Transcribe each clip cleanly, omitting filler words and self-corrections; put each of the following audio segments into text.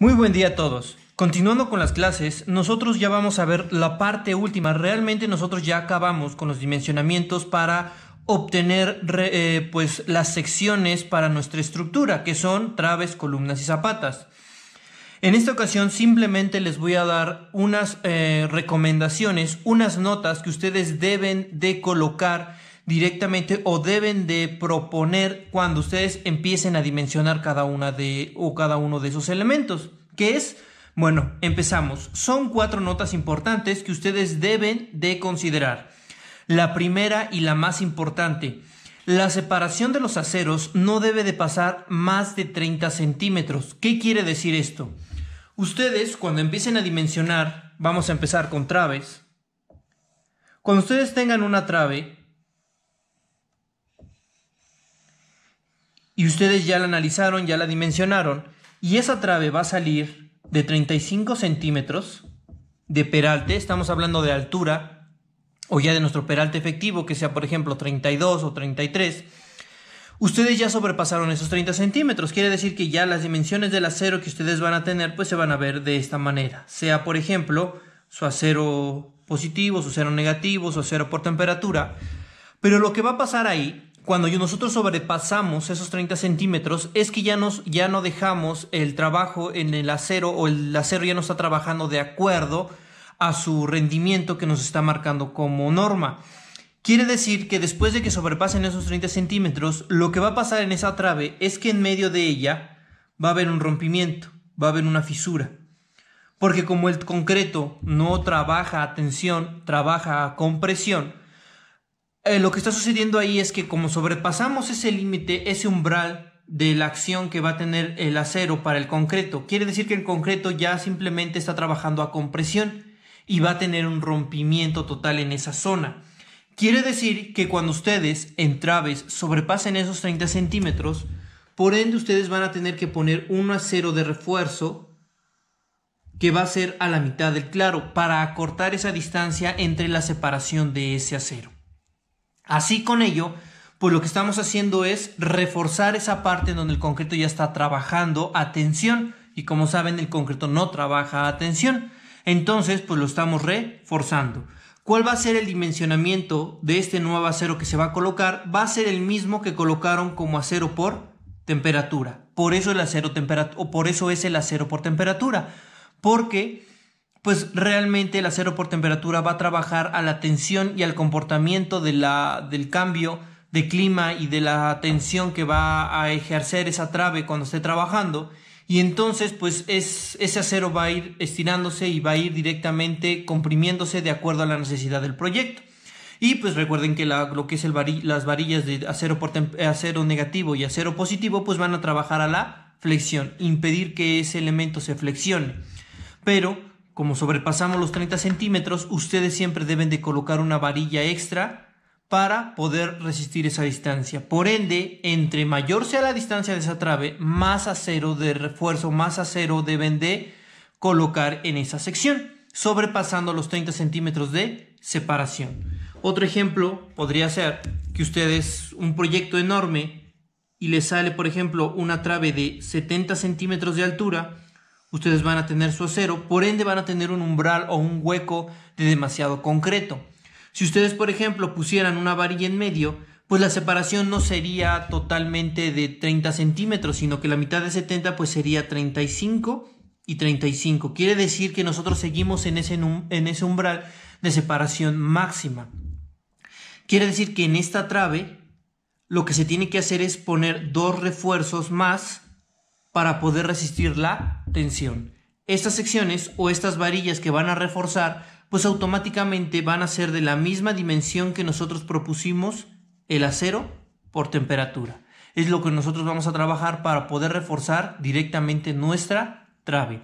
Muy buen día a todos. Continuando con las clases, nosotros ya vamos a ver la parte última. Realmente nosotros ya acabamos con los dimensionamientos para obtener pues las secciones para nuestra estructura, que son traves, columnas y zapatas. En esta ocasión simplemente les voy a dar unas recomendaciones, unas notas que ustedes deben de colocar directamente o deben de proponer cuando ustedes empiecen a dimensionar cada uno de esos elementos. ¿Qué es? Bueno, empezamos. Son 4 notas importantes que ustedes deben de considerar. La primera y la más importante: la separación de los aceros no debe de pasar más de 30 centímetros. ¿Qué quiere decir esto? Ustedes, cuando empiecen a dimensionar, vamos a empezar con traves. Cuando ustedes tengan una trave y ustedes ya la analizaron, ya la dimensionaron, y esa trave va a salir de 35 centímetros de peralte, estamos hablando de altura, o ya de nuestro peralte efectivo, que sea por ejemplo 32 o 33, ustedes ya sobrepasaron esos 30 centímetros, quiere decir que ya las dimensiones del acero que ustedes van a tener, pues se van a ver de esta manera, sea por ejemplo su acero positivo, su acero negativo, su acero por temperatura. Pero lo que va a pasar ahí, cuando nosotros sobrepasamos esos 30 centímetros, es que ya no dejamos el trabajo en el acero, o el acero ya no está trabajando de acuerdo a su rendimiento que nos está marcando como norma. Quiere decir que después de que sobrepasen esos 30 centímetros, lo que va a pasar en esa trave es que en medio de ella va a haber un rompimiento, va a haber una fisura. Porque como el concreto no trabaja a tensión, trabaja a compresión, lo que está sucediendo ahí es que como sobrepasamos ese límite, ese umbral de la acción que va a tener el acero para el concreto, quiere decir que el concreto ya simplemente está trabajando a compresión y va a tener un rompimiento total en esa zona. Quiere decir que cuando ustedes en traves sobrepasen esos 30 centímetros, por ende ustedes van a tener que poner un acero de refuerzo que va a ser a la mitad del claro para acortar esa distancia entre la separación de ese acero. Así con ello, pues lo que estamos haciendo es reforzar esa parte en donde el concreto ya está trabajando a tensión, y como saben el concreto no trabaja a tensión, entonces pues lo estamos reforzando. ¿Cuál va a ser el dimensionamiento de este nuevo acero que se va a colocar? Va a ser el mismo que colocaron como acero por temperatura. Por eso es el acero por temperatura, porque pues realmente el acero por temperatura va a trabajar a la tensión y al comportamiento del cambio de clima y de la tensión que va a ejercer esa trave cuando esté trabajando, y entonces pues ese acero va a ir estirándose y va a ir directamente comprimiéndose de acuerdo a la necesidad del proyecto. Y pues recuerden que lo que es las varillas de acero negativo y acero positivo pues van a trabajar a la flexión, impedir que ese elemento se flexione. Pero como sobrepasamos los 30 centímetros, ustedes siempre deben de colocar una varilla extra para poder resistir esa distancia. Por ende, entre mayor sea la distancia de esa trave, más acero de refuerzo, más acero deben de colocar en esa sección, sobrepasando los 30 centímetros de separación. Otro ejemplo podría ser que ustedes, un proyecto enorme y les sale, por ejemplo, una trave de 70 centímetros de altura, ustedes van a tener su acero, por ende van a tener un umbral o un hueco de demasiado concreto. Si ustedes, por ejemplo, pusieran una varilla en medio, pues la separación no sería totalmente de 30 centímetros, sino que la mitad de 70 pues sería 35 y 35. Quiere decir que nosotros seguimos en ese umbral de separación máxima. Quiere decir que en esta trave lo que se tiene que hacer es poner 2 refuerzos más para poder resistir la tensión. Estas secciones o estas varillas que van a reforzar, pues automáticamente van a ser de la misma dimensión que nosotros propusimos el acero por temperatura. Es lo que nosotros vamos a trabajar para poder reforzar directamente nuestra trave.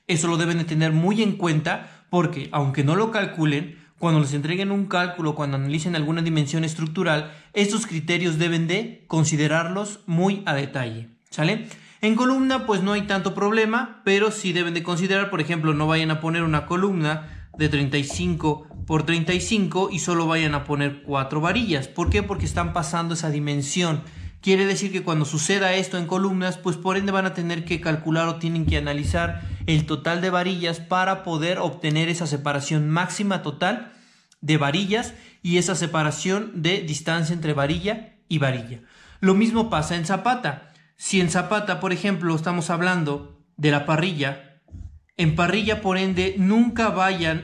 Eso lo deben de tener muy en cuenta, porque aunque no lo calculen, cuando les entreguen un cálculo, cuando analicen alguna dimensión estructural, estos criterios deben de considerarlos muy a detalle, ¿sale? En columna pues no hay tanto problema, pero sí deben de considerar, por ejemplo, no vayan a poner una columna de 35 por 35 y solo vayan a poner 4 varillas. ¿Por qué? Porque están pasando esa dimensión Quiere decir que cuando suceda esto en columnas, pues por ende van a tener que calcular o tienen que analizar el total de varillas para poder obtener esa separación máxima total de varillas y esa separación de distancia entre varilla y varilla. Lo mismo pasa en zapata. Si en zapata, por ejemplo, estamos hablando de la parrilla, en parrilla, por ende, nunca vayan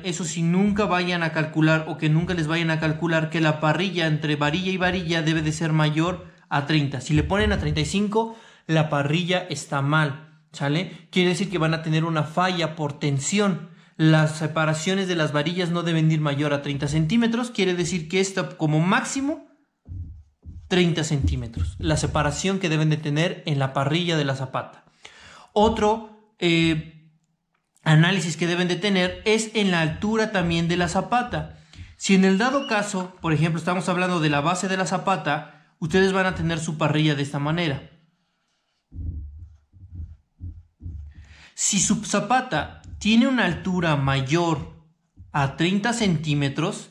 a calcular o que nunca les vayan a calcular que la parrilla entre varilla y varilla debe de ser mayor a 30. Si le ponen a 35, la parrilla está mal, ¿sale? Quiere decir que van a tener una falla por tensión. Las separaciones de las varillas no deben ir mayor a 30 centímetros. Quiere decir que esta como máximo 30 centímetros. La separación que deben de tener en la parrilla de la zapata. Otro análisis que deben de tener es en la altura también de la zapata. Si en el dado caso, por ejemplo, estamos hablando de la base de la zapata, ustedes van a tener su parrilla de esta manera. Si su zapata tiene una altura mayor a 30 centímetros,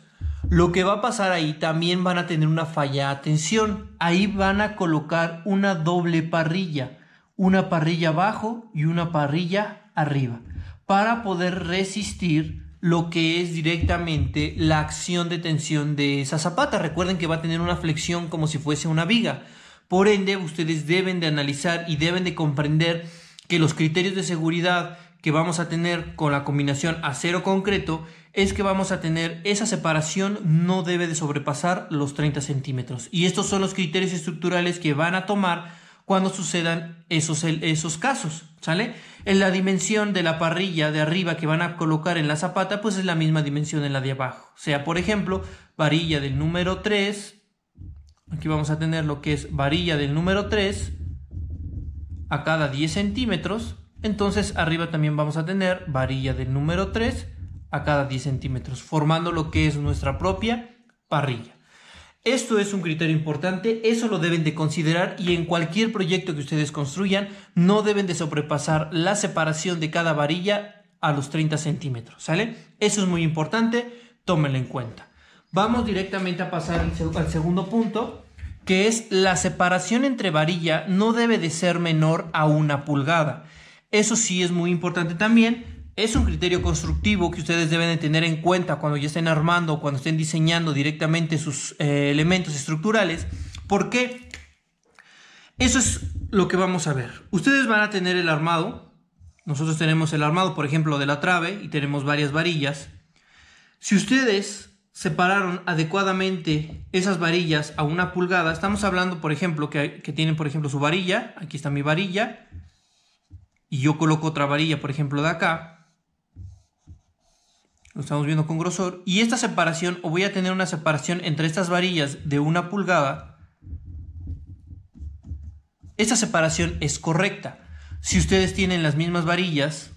lo que va a pasar ahí también van a tener una falla a tensión. Ahí van a colocar una doble parrilla, una parrilla abajo y una parrilla arriba, para poder resistir lo que es directamente la acción de tensión de esa zapata. Recuerden que va a tener una flexión como si fuese una viga. Por ende, ustedes deben de analizar y deben de comprender que los criterios de seguridad que vamos a tener con la combinación acero-concreto es que vamos a tener esa separación no debe de sobrepasar los 30 centímetros. Y estos son los criterios estructurales que van a tomar cuando sucedan esos casos, ¿sale? En la dimensión de la parrilla de arriba que van a colocar en la zapata, pues es la misma dimensión en la de abajo. O sea, por ejemplo, varilla del número 3, aquí vamos a tener lo que es varilla del número 3 a cada 10 centímetros, entonces arriba también vamos a tener varilla del número 3 a cada 10 centímetros, formando lo que es nuestra propia parrilla. Esto es un criterio importante, eso lo deben de considerar y en cualquier proyecto que ustedes construyan no deben de sobrepasar la separación de cada varilla a los 30 centímetros, ¿sale? Eso es muy importante, tómenlo en cuenta. Vamos directamente a pasar al segundo punto, que es la separación entre varilla no debe de ser menor a 1 pulgada. Eso sí es muy importante también. Es un criterio constructivo que ustedes deben de tener en cuenta cuando ya estén armando o cuando estén diseñando directamente sus elementos estructurales. ¿Por qué? Eso es lo que vamos a ver. Ustedes van a tener el armado. Nosotros tenemos el armado, por ejemplo, de la trave y tenemos varias varillas. Si ustedes separaron adecuadamente esas varillas a 1 pulgada, estamos hablando, por ejemplo, que tienen, por ejemplo, su varilla. Aquí está mi varilla. Y yo coloco otra varilla, por ejemplo, de acá. Lo estamos viendo con grosor. Y esta separación, o voy a tener una separación entre estas varillas de 1 pulgada. Esta separación es correcta. Si ustedes tienen las mismas varillas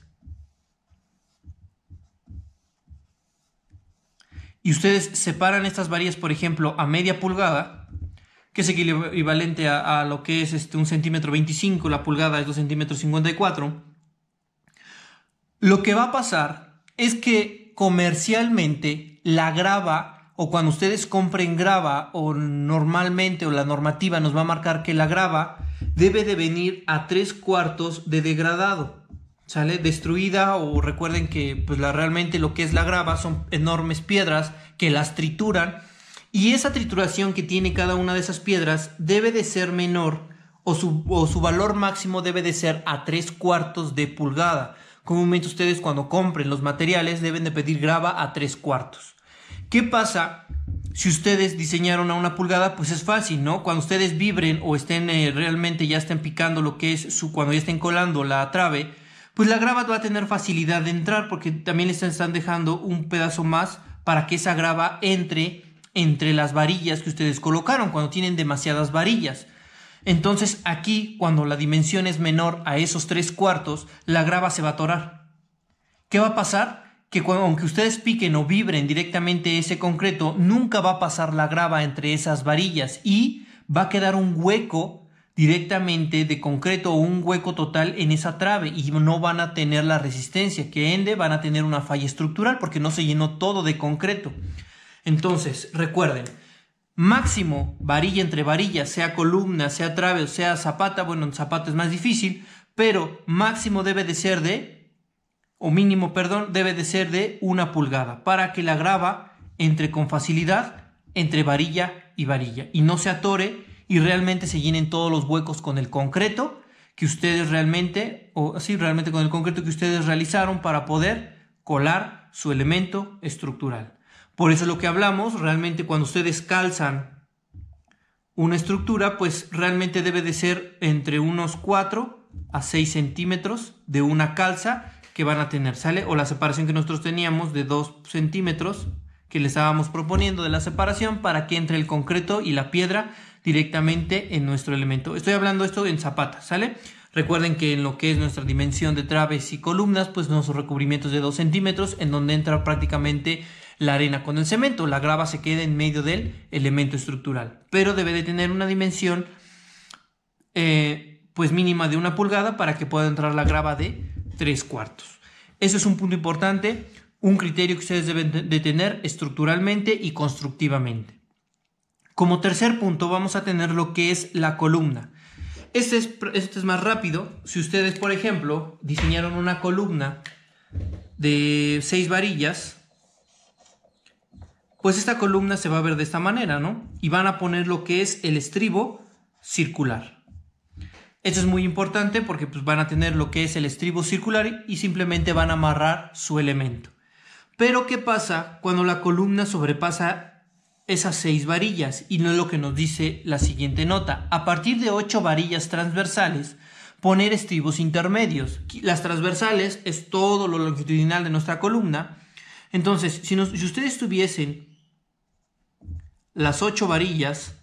y ustedes separan estas varillas, por ejemplo, a media pulgada, que es equivalente a lo que es 1,25 centímetros, la pulgada es 2,54 centímetros, lo que va a pasar es que comercialmente la grava, o cuando ustedes compren grava, o normalmente, o la normativa nos va a marcar que la grava debe de venir a 3/4 de degradado, ¿sale? Destruida, o recuerden que pues realmente lo que es la grava son enormes piedras que las trituran, y esa trituración que tiene cada una de esas piedras debe de ser menor, o su valor máximo debe de ser a 3/4 de pulgada. Comúnmente ustedes cuando compren los materiales deben de pedir grava a 3/4. ¿Qué pasa si ustedes diseñaron a 1 pulgada? Pues es fácil, ¿no? Cuando ustedes vibren o estén realmente ya estén picando lo que es cuando ya estén colando la trave, pues la grava va a tener facilidad de entrar porque también les están dejando un pedazo más para que esa grava entre las varillas que ustedes colocaron cuando tienen demasiadas varillas. Entonces aquí, cuando la dimensión es menor a esos 3/4, la grava se va a atorar. ¿Qué va a pasar? Que aunque ustedes piquen o vibren directamente ese concreto, nunca va a pasar la grava entre esas varillas y va a quedar un hueco directamente de concreto o un hueco total en esa trave y no van a tener la resistencia, que ende van a tener una falla estructural porque no se llenó todo de concreto. Entonces, recuerden, máximo varilla entre varilla, sea columna, sea trabe o sea zapata. Bueno, en zapata es más difícil, pero máximo debe de ser mínimo, debe de ser de 1 pulgada para que la grava entre con facilidad entre varilla y varilla y no se atore y realmente se llenen todos los huecos con el concreto que ustedes realmente con el concreto que ustedes realizaron para poder colar su elemento estructural. Por eso lo que hablamos, realmente cuando ustedes calzan una estructura, pues realmente debe de ser entre unos 4 a 6 centímetros de una calza que van a tener, ¿sale? O la separación que nosotros teníamos de 2 centímetros que le estábamos proponiendo de la separación para que entre el concreto y la piedra directamente en nuestro elemento. Estoy hablando esto en zapata, ¿sale? Recuerden que en lo que es nuestra dimensión de traves y columnas, pues nuestros recubrimientos de 2 centímetros en donde entra prácticamente la arena con el cemento. La grava se queda en medio del elemento estructural, pero debe de tener una dimensión pues mínima de 1 pulgada para que pueda entrar la grava de 3/4. Eso es un punto importante, un criterio que ustedes deben de tener estructuralmente y constructivamente. Como tercer punto vamos a tener lo que es la columna. Este es más rápido. Si ustedes, por ejemplo, diseñaron una columna de 6 varillas, pues esta columna se va a ver de esta manera, ¿no? Y van a poner lo que es el estribo circular. Esto es muy importante porque pues, van a tener lo que es el estribo circular y simplemente van a amarrar su elemento. Pero ¿qué pasa cuando la columna sobrepasa esas 6 varillas? Y no es lo que nos dice la siguiente nota. A partir de 8 varillas transversales, poner estribos intermedios. Las transversales es todo lo longitudinal de nuestra columna. Entonces, si ustedes tuviesen las 8 varillas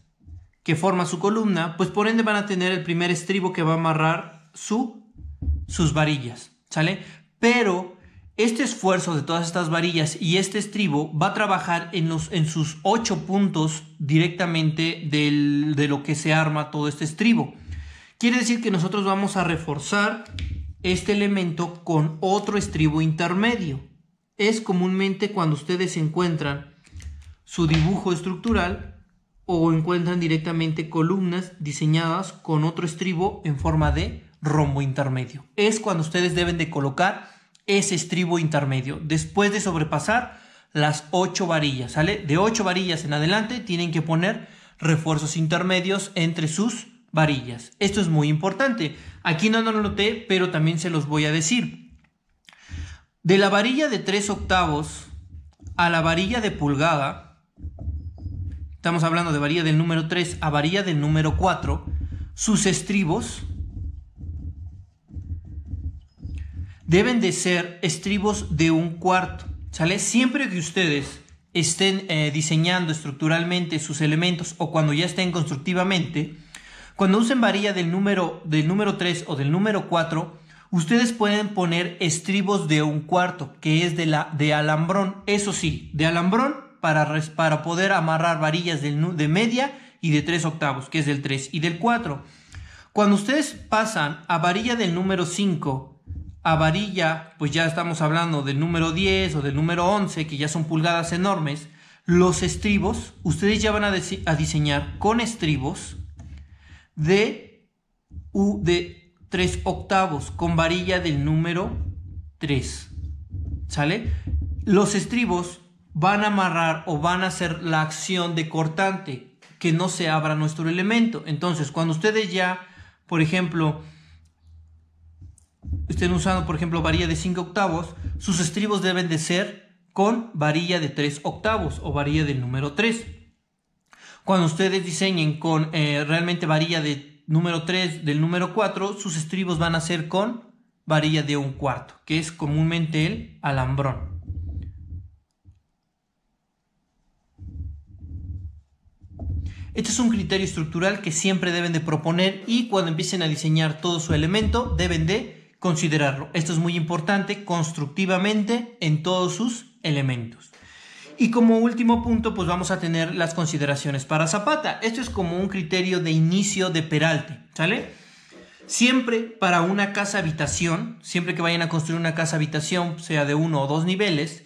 que forma su columna, pues por ende van a tener el primer estribo que va a amarrar sus varillas, ¿sale? Pero este esfuerzo de todas estas varillas y este estribo va a trabajar en sus 8 puntos directamente de lo que se arma todo este estribo. Quiere decir que nosotros vamos a reforzar este elemento con otro estribo intermedio. Es comúnmente cuando ustedes encuentran su dibujo estructural o encuentran directamente columnas diseñadas con otro estribo en forma de rombo intermedio. Es cuando ustedes deben de colocar ese estribo intermedio después de sobrepasar las 8 varillas, ¿sale? De 8 varillas en adelante tienen que poner refuerzos intermedios entre sus varillas. Esto es muy importante. Aquí no lo noté, pero también se los voy a decir. De la varilla de 3/8 a la varilla de pulgada, estamos hablando de varilla del número 3 a varilla del número 4, sus estribos deben de ser estribos de 1/4, ¿sale? Siempre que ustedes estén diseñando estructuralmente sus elementos o cuando ya estén constructivamente, cuando usen varilla del número 3 o del número 4, ustedes pueden poner estribos de 1/4, que es de alambrón. Eso sí, de alambrón para poder amarrar varillas de media y de 3/8, que es del 3 y del 4. Cuando ustedes pasan a varilla del número 5 a varilla, pues ya estamos hablando del número 10 o del número 11, que ya son pulgadas enormes, los estribos, ustedes ya van a diseñar con estribos de 3/8, con varilla del número 3, ¿sale? Los estribos van a amarrar o van a hacer la acción de cortante, que no se abra nuestro elemento. Entonces, cuando ustedes ya, por ejemplo, estén usando, por ejemplo, varilla de 5/8, sus estribos deben de ser con varilla de 3/8 o varilla del número 3. Cuando ustedes diseñen con realmente varilla de número 3 del número 4, sus estribos van a ser con varilla de 1/4, que es comúnmente el alambrón. Este es un criterio estructural que siempre deben de proponer y cuando empiecen a diseñar todo su elemento deben de considerarlo. Esto es muy importante constructivamente en todos sus elementos. Y como último punto, pues vamos a tener las consideraciones para zapata. Esto es como un criterio de inicio de peralte, ¿sale? Siempre para una casa habitación, siempre que vayan a construir una casa habitación, sea de 1 o 2 niveles,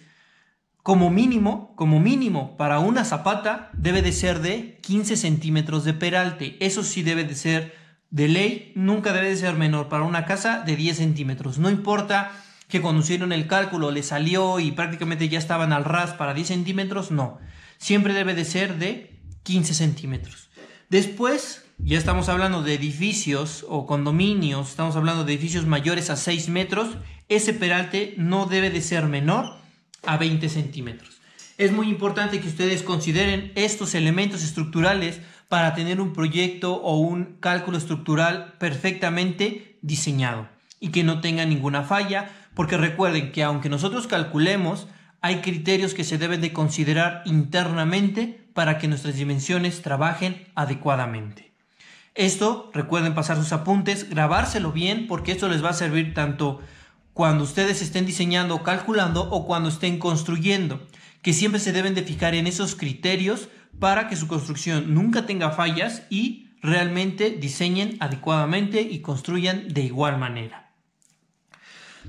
como mínimo, para una zapata debe de ser de 15 centímetros de peralte. Eso sí debe de ser de ley, nunca debe de ser menor. Para una casa de 10 centímetros. No importa que cuando hicieron el cálculo le salió y prácticamente ya estaban al ras para 10 centímetros, no. Siempre debe de ser de 15 centímetros. Después, ya estamos hablando de edificios o condominios, estamos hablando de edificios mayores a 6 metros. Ese peralte no debe de ser menor a 20 centímetros. Es muy importante que ustedes consideren estos elementos estructurales para tener un proyecto o un cálculo estructural perfectamente diseñado y que no tenga ninguna falla, porque recuerden que aunque nosotros calculemos, hay criterios que se deben de considerar internamente para que nuestras dimensiones trabajen adecuadamente. Esto, recuerden pasar sus apuntes, grabárselo bien, porque esto les va a servir tanto cuando ustedes estén diseñando o calculando o cuando estén construyendo, que siempre se deben de fijar en esos criterios para que su construcción nunca tenga fallas y realmente diseñen adecuadamente y construyan de igual manera.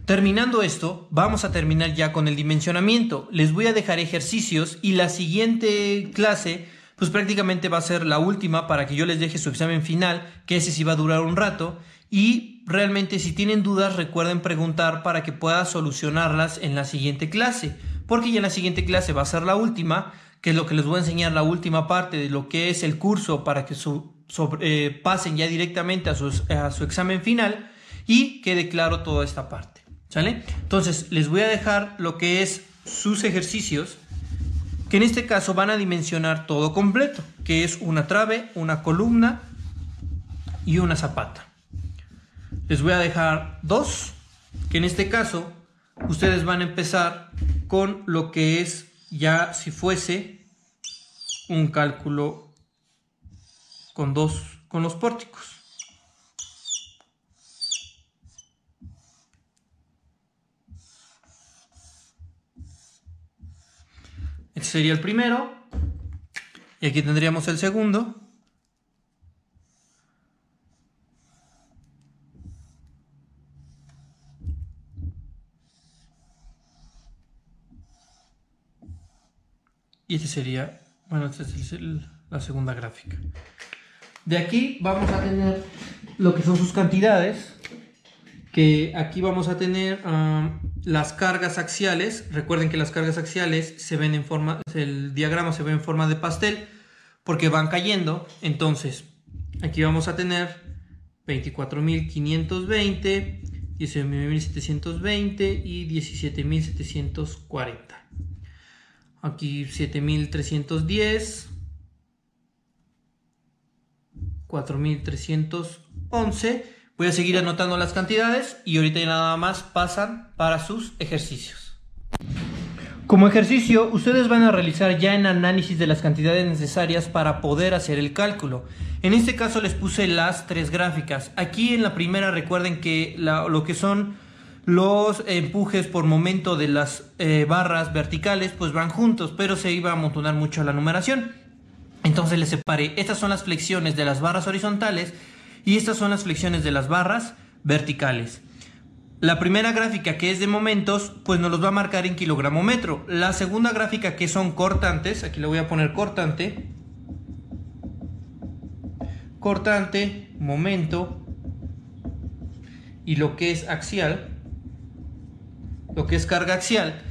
Terminando esto, vamos a terminar ya con el dimensionamiento. Les voy a dejar ejercicios y la siguiente clase pues prácticamente va a ser la última para que yo les deje su examen final, que ese sí va a durar un rato. Y realmente si tienen dudas recuerden preguntar para que pueda solucionarlas en la siguiente clase, porque ya en la siguiente clase va a ser la última, que es lo que les voy a enseñar, la última parte de lo que es el curso para que pasen ya directamente a su examen final y quede claro toda esta parte, ¿sale? Entonces les voy a dejar lo que es sus ejercicios, que en este caso van a dimensionar todo completo, que es una trave, una columna y una zapata. Les voy a dejar dos, que en este caso ustedes van a empezar con lo que es ya si fuese un cálculo con los pórticos. Este sería el primero y aquí tendríamos el segundo. Y este sería, bueno, esta es la segunda gráfica. De aquí vamos a tener lo que son sus cantidades, que aquí vamos a tener las cargas axiales. Recuerden que las cargas axiales se ven en forma, el diagrama se ve en forma de pastel, porque van cayendo. Entonces, aquí vamos a tener 24.520, 19.720 y 17.740. Aquí 7.310, 4.311. Voy a seguir anotando las cantidades y ahorita ya nada más pasan para sus ejercicios. Como ejercicio, ustedes van a realizar ya en análisis de las cantidades necesarias para poder hacer el cálculo. En este caso les puse las tres gráficas. Aquí en la primera recuerden que lo que son los empujes por momento de las barras verticales pues van juntos, pero se iba a amontonar mucho la numeración. Entonces les separé. Estas son las flexiones de las barras horizontales y estas son las flexiones de las barras verticales. La primera gráfica, que es de momentos, pues nos los va a marcar en kilogramo metro. La segunda gráfica, que son cortantes, aquí le voy a poner cortante, momento, y lo que es axial, lo que es carga axial,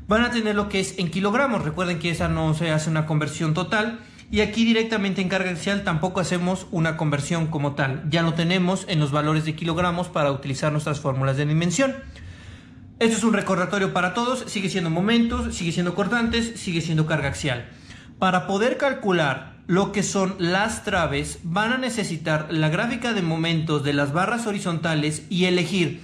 van a tener lo que es en kilogramos. Recuerden que esa no se hace una conversión total. Y aquí directamente en carga axial tampoco hacemos una conversión como tal. Ya lo tenemos en los valores de kilogramos para utilizar nuestras fórmulas de dimensión. Esto es un recordatorio para todos. Sigue siendo momentos, sigue siendo cortantes, sigue siendo carga axial. Para poder calcular lo que son las traves, van a necesitar la gráfica de momentos de las barras horizontales y elegir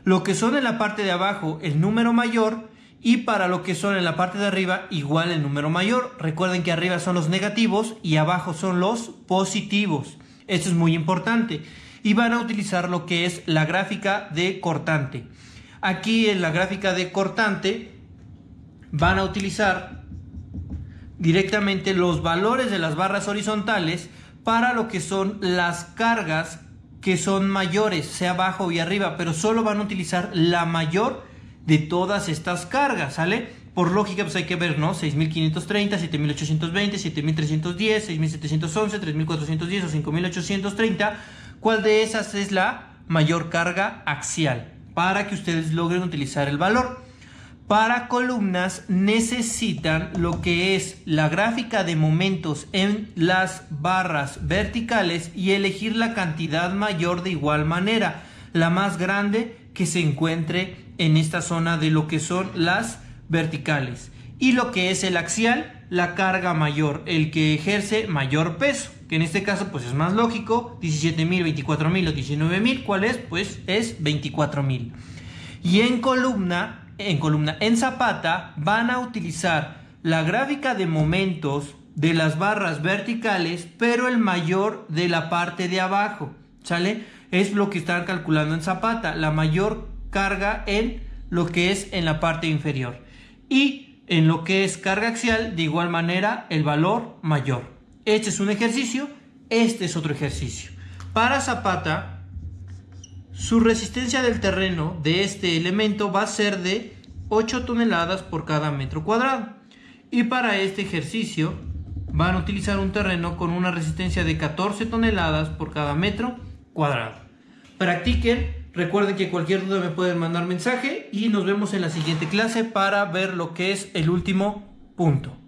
lo que son en la parte de abajo el número mayor, y para lo que son en la parte de arriba igual el número mayor. Recuerden que arriba son los negativos y abajo son los positivos. Esto es muy importante. Y van a utilizar lo que es la gráfica de cortante. Aquí en la gráfica de cortante van a utilizar directamente los valores de las barras horizontales para lo que son las cargas que son mayores, sea abajo y arriba, pero solo van a utilizar la mayor de todas estas cargas, ¿sale? por lógica pues hay que ver, ¿no? 6530, 7820, 7310, 6711, 3410 o 5830. ¿Cuál de esas es la mayor carga axial? Para que ustedes logren utilizar el valor. Para columnas necesitan lo que es la gráfica de momentos en las barras verticales y elegir la cantidad mayor de igual manera, la más grande que se encuentre en esta zona de lo que son las verticales. Y lo que es el axial, la carga mayor, el que ejerce mayor peso, que en este caso pues es más lógico, 17.000, 24.000 o 19.000, ¿cuál es? Pues es 24.000. Y en zapata van a utilizar la gráfica de momentos de las barras verticales, pero el mayor de la parte de abajo, ¿sale? Es lo que están calculando en zapata, la mayor carga en lo que es en la parte inferior. Y en lo que es carga axial, de igual manera, el valor mayor. Este es un ejercicio, este es otro ejercicio. Para zapata, su resistencia del terreno de este elemento va a ser de 8 toneladas por cada metro cuadrado. Y para este ejercicio van a utilizar un terreno con una resistencia de 14 toneladas por cada metro cuadrado. Practiquen, recuerden que cualquier duda me pueden mandar mensaje y nos vemos en la siguiente clase para ver lo que es el último punto.